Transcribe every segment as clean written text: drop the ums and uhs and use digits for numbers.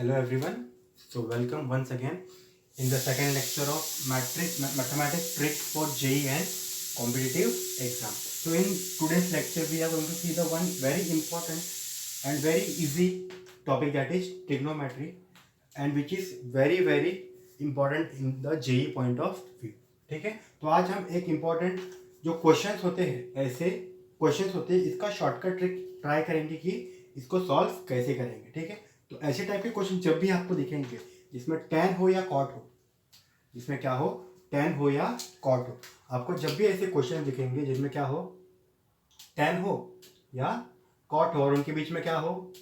Hello everyone. So welcome once again in the second lecture of mathematics trick for JEE and competitive exam. So in today's lecture we are going to see the one very important and very easy topic, that is trigonometry, and which is very important in the JEE point of view. ठीक है, तो आज हम एक important जो questions होते हैं, ऐसे क्वेश्चंस होते हैं, इसका शॉर्टकट ट्रिक ट्राई करेंगे कि इसको सॉल्व कैसे करेंगे. ठीक है, तो ऐसे टाइप के क्वेश्चन जब भी आपको दिखेंगे जिसमें tan हो या cot हो, जिसमें क्या हो, tan हो या cot हो, आपको जब भी ऐसे क्वेश्चन दिखेंगे जिसमें क्या हो, tan हो या cot हो और उनके बीच में क्या हो,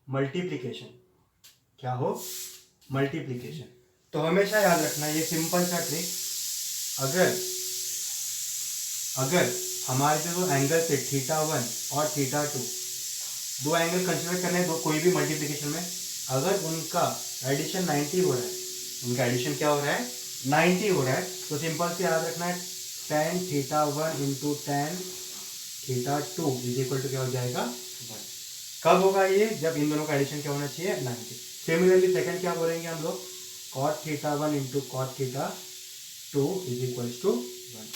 मल्टीप्लीकेशन, क्या हो, मल्टीप्लीकेशन, तो हमेशा याद रखना ये सिंपल सा ट्रिक. अगर अगर हमारे जो एंगल से θ1 और θ2 दो एंगल कंसीडर करने हैं, दो कोई भी मल्टीप्लिकेशन में, अगर उनका एडिशन 90 हो रहा है, उनका एडिशन क्या हो रहा है, 90 हो रहा है, तो सिंपल से याद रखना है tan θ1 into tan θ2 is equal to क्या हो जाएगा, 1. कब होगा ये, जब इन दोनों का एडिशन क्या होना चाहिए, 90. सिमिलरली सेकंड क्या बोलेंगे हम लोग, cot θ1 into cot θ2 is equal to 1.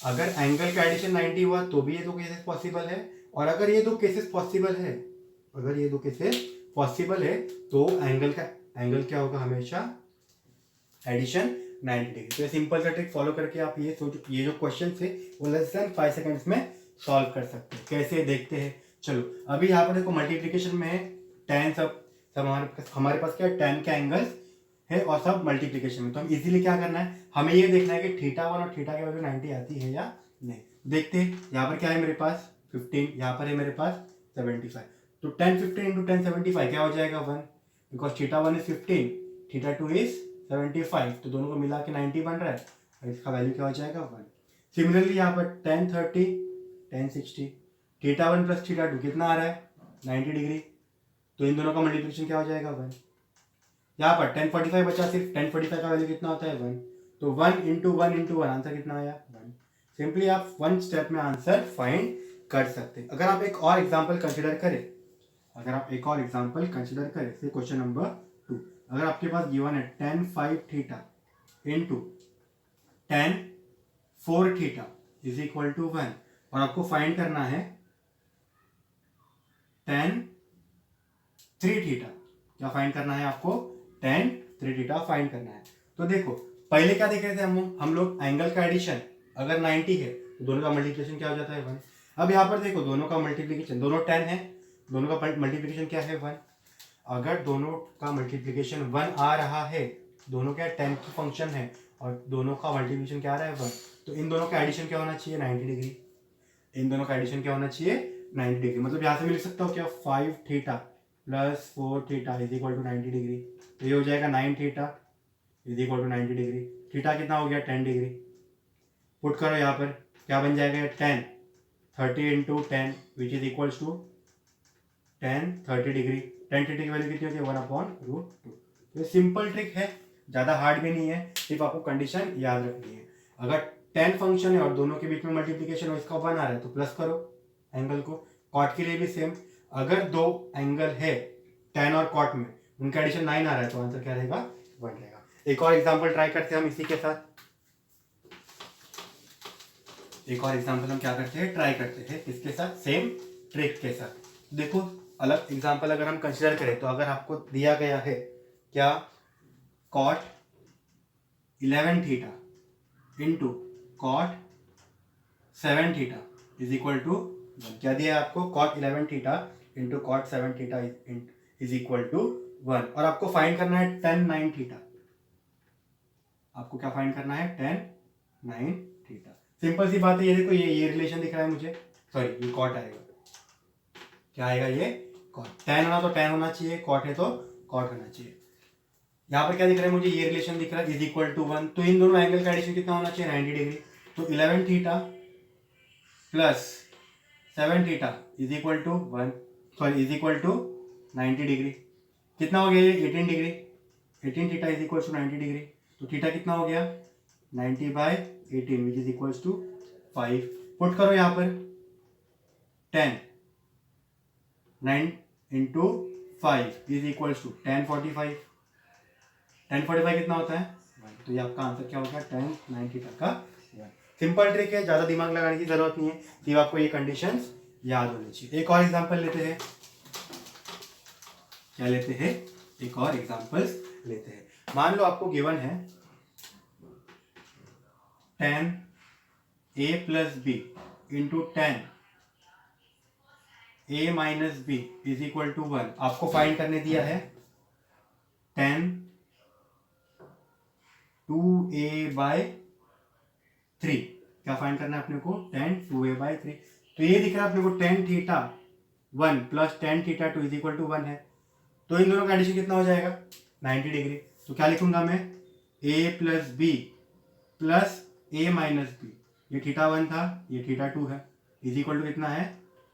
अगर एंगल का एडिशन 90 हुआ तो भी ये दो केसेस पॉसिबल है, और अगर ये दो केसेस पॉसिबल है, अगर ये दो केसेस पॉसिबल है, तो एंगल क्या होगा, हमेशा एडिशन 90 डिग्री. तो ये सिंपल सा ट्रिक फॉलो करके आप ये जो क्वेश्चन थे वो लेस देन 5 सेकंड्स में सॉल्व कर सकते हैं. कैसे देखते हैं, चलो. अभी यहाँ पर देखो मल्टीप्लीकेशन में है, tan सब हमारे पास क्या है, tan के एंगल्स है और सब मल्टीप्लीकेशन में. तो हम इजीली क्या करना है, हमें ये देखना है कि θ1 और θ के वैल्यू 90 आती है या नहीं. देखते हैं, यहाँ पर क्या है मेरे पास 15, यहाँ पर है मेरे पास 75. तो 10 15 इंटू 10 75 क्या हो जाएगा, 1, बिकॉज θ1 इज 15, θ2 इज 75, तो दोनों को मिला के 90 बन रहा है और इसका वैल्यू क्या हो जाएगा, 1. सिमिलरली यहाँ पर 10 30 10 60, θ1 प्लस θ2 कितना आ रहा है, 90 डिग्री, तो इन दोनों का मल्टीप्लिकेशन क्या हो जाएगा, 1. यहाँ पर 1045 बचा, सिर्फ 1045 का वैल्यू कितना होता है, 1. तो 1 इंटू 1 इंटू 1 आंसर कितना आया, 1. सिंपली आप वन स्टेप में आंसर फाइंड कर सकते हैं. अगर आप एक और एग्जांपल कंसीडर करें, से क्वेश्चन नंबर 2, अगर आपके पास गिवन है tan 5 theta into tan 4 theta is equal to 1, और आपको फाइंड करना है tan 3 थीटा. क्या फाइंड करना है आपको, tan 3 थीटा फाइंड करना है. तो देखो पहले क्या देख रहे थे हम लोग एंगल का एडिशन अगर 90 है तो दोनों का मल्टीप्लिकेशन क्या हो जाता है, 1. अब यहाँ पर देखो दोनों का मल्टीप्लिकेशन, दोनों tan है, दोनों का मल्टीप्लिकेशन क्या है, 1. अगर दोनों का मल्टीप्लिकेशन 1 आ रहा है, दोनों क्या tan की फंक्शन है और दोनों का मल्टीप्लिकेशन क्या आ रहा है, 1, तो इन दोनों का एडिशन क्या होना चाहिए, 90 डिग्री. इन दोनों का एडिशन क्या होना चाहिए, 90 डिग्री. मतलब यहाँ से मैं लिख सकता हूँ क्या, 5 theta plus 4 theta is equal to 90 degree. तो ये हो जाएगा 9 theta is equal to 90 degree. Theta कितना हो गया, 10 डिग्री. पुट करो यहाँ पर, क्या बन जाएगा, 10 30 into 10 which is equals to 10 30 degree. 10 30 की वैल्यू कितनी होती है, 1/√2. तो ये सिंपल ट्रिक है, ज़्यादा हार्ड भी नहीं है, सिर्फ आपको कंडीशन याद रखनी है. अगर 10 फंक्शन है और दोनों के बीच में मल्टीप्लिकेशन हो, इसका 1 आ रहा है तो प्लस करो एंगल को. कॉट के लिए भी सेम, अगर दो एंगल है tan और कॉट में, उनका एडिशन 9 आ रहा है तो आंसर क्या रहेगा, 1 रहेगा. एक और एग्जांपल ट्राई करते हैं हम इसी के साथ. एक और एग्जांपल हम क्या करते हैं, ट्राई करते हैं इसके साथ, सेम ट्रिक के साथ. देखो अलग एग्जांपल अगर हम कंसीडर करें, तो अगर आपको दिया गया है क्या, cot 11 theta into cot 7 theta is equal to 1. क्या दिया है आपको, cot 11 theta into cot 7 theta is equal to 1, और आपको फाइंड करना है tan 9 थीटा. आपको क्या फाइंड करना है, tan 9 थीटा. सिंपल सी बात है, ये देखो ये रिलेशन दिख रहा है मुझे, सॉरी ये cot आएगा, क्या आएगा, ये cot. tan होना तो tan होना चाहिए, cot है तो cot होना चाहिए. यहाँ पर क्या दिख रहा है मुझे, ये रिलेशन दिख रहा है, इज इक्वल टू 1. तो इन दोनों एंगल का एडिशन कितना होना चाहिए, 90 डिग्री. तो 11 theta plus 7 theta is equal to 1, sorry is equal to 90 degree. कितना हो गया ये, 18 degree. 18 theta is equal to 90 degree. तो थीटा कितना हो गया, 90/18 which is equal to 5. Put करो यहाँ पर 10 9 into 5 is equals to tan 45। tan 45 कितना होता है 1, तो ये आपका आंसर क्या होगा tan 90 का 1। सिंपल ट्रिक है, ज़्यादा दिमाग लगाने की जरूरत नहीं है, सिर्फ आपको ये कंडीशंस याद होनी चाहिए। एक और एग्जांपल लेते हैं, क्या लेते हैं, एक और एग्जांपल्स लेते हैं। मान लो आपको गिवन है tan a plus b into tan a minus b is equal to 1। आपको फाइंड करने दिया है tan 2a बाय 3। क्या फाइंड करना है अपने को, tan 2a बाय 3। तो ये दिख रहा है अपने को tan theta 1 plus tan theta 2 is equal to 1 है। तो इन दोनों का एडिशन कितना हो जाएगा 90 डिग्री। तो क्या लिखूंगा मैं, a plus b plus a minus b, ये थीटा 1 था, ये थीटा 2 है, इज इक्वल टू कितना है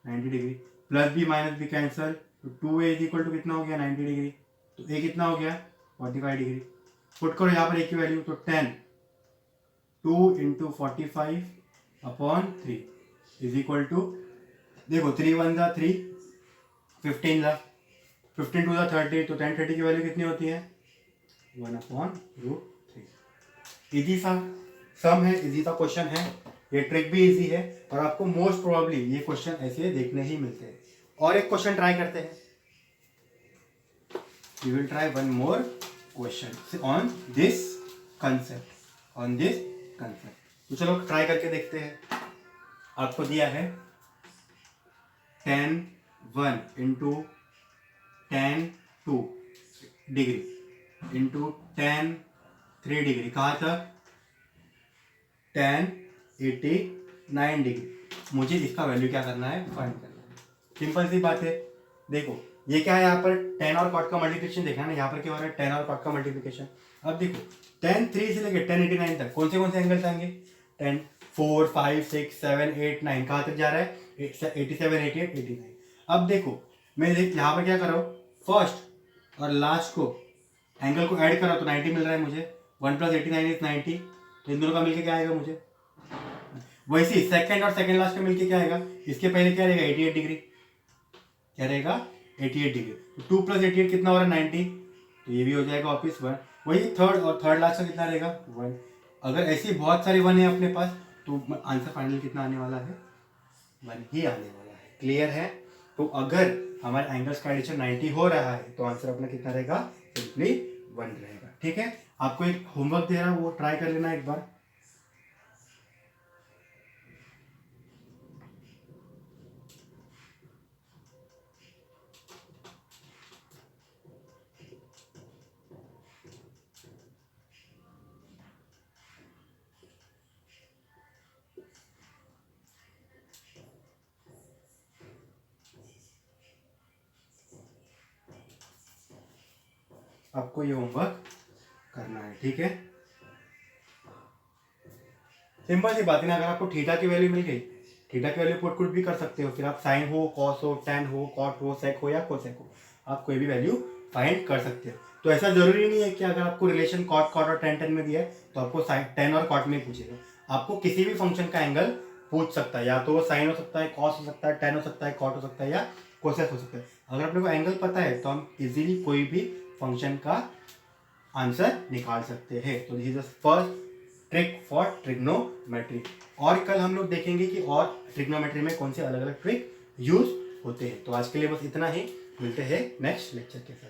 90 degree. Plus b minus b cancel, तो 2a इज इक्वल टू कितना हो गया 90 डिग्री। तो a कितना हो गया 45 डिग्री। पुट करो यहाँ पर a की वैल्यू, तो 10 2 into 45 upon 3 is equal to, देखो 3 1 जा 3, 15 जा 15 2 जा 30, तो tan 30 की वैल्यू कितनी होती है 1 अपॉन √3। इजी सा सम है, इजी सा क्वेश्चन है, ये ट्रिक भी इजी है और आपको मोस्ट प्रोबेबली ये क्वेश्चन ऐसे देखने ही मिलते हैं। और एक क्वेश्चन ट्राई करते हैं, we will try one more question on this concept. तो चलो ट्राई करके देखते हैं। आपको दिया है tan 1 into tan 2 degree into tan 3 degree, कहाँ तक tan 89 डिग्री। मुझे इसका वैल्यू क्या करना है, फाइंड करना है। सिंपल सी बात है, देखो ये क्या है, यहाँ पर tan और cot का मल्टीप्लिकेशन देखा ना, यहाँ पर क्या हो रहा है tan और cot का मल्टीप्लिकेशन। अब देखो tan 3 से लेकर tan 89 तक कौन से एंगल्स आएंगे, tan 4 5 6 7 8 9, कहाँ तक जा रहा है 87 88 89। अब देखो मैं यहाँ पर क्या कर रहा हूँ, फर्स्ट और लास्ट को एंगल को ऐड करा तो 90 मिल रहा है मुझे, 1 प्लस 89 इज 90, तो इन दोनों का मिलके क्या आएगा मुझे। वैसे सेकंड और सेकंड लास्ट का मिलके क्या आएगा, इसके पहले क्या रहेगा 88 डिग्री, क्या रहेगा 88 डिग्री। तो 2 प्लस 88 कितना हो रहा है 90, तो ये भी हो जाएगा वापिस 1। वही थर्ड और थर्ड लास्ट का कितना रहेगा 1। अगर ऐसी बहुत सारे 1 है अपने पास तो आंसर फाइनल कितना आने वाला है 1 ही आने वाला है। क्लियर है। तो अगर हमारे एंगल्स का एडिशन 90 हो रहा है तो आंसर अपना कितना रहेगा, सिंपली 1 रहेगा। ठीक है, आपको एक होमवर्क दे रहा हूं, वो ट्राई कर लेना एक बार। आपको ये होमवर्क करना है, ठीक है। सिंपल सी बात है ना, अगर आपको थीटा की वैल्यू मिल गई, थीटा की वैल्यू पुट कुछ भी कर सकते हो, फिर आप साइन हो, कॉस हो, टेन हो, कॉट हो, सेक हो या कोसेक हो, आप कोई भी वैल्यू फाइंड कर सकते हो। तो ऐसा जरूरी नहीं है कि अगर आपको रिलेशन कॉट कॉट और टेन में दिया है तो आपको साइन टेन और कॉट में पूछेगा। आपको किसी भी फंक्शन का एंगल पूछ सकता है, या तो वो साइन हो सकता है, कॉस हो सकता है, टेन हो सकता है, कॉट हो सकता है या कोसेक हो सकता है। अगर अपने को एंगल पता है तो हम इजीली कोई भी फंक्शन का आंसर निकाल सकते हैं। तो this is the first trick for trigonometry. और कल हम लोग देखेंगे कि और ट्रिग्नोमेट्री में कौन से अलग अलग ट्रिक यूज होते हैं। तो आज के लिए बस इतना ही, मिलते हैं नेक्स्ट लेक्चर के साथ।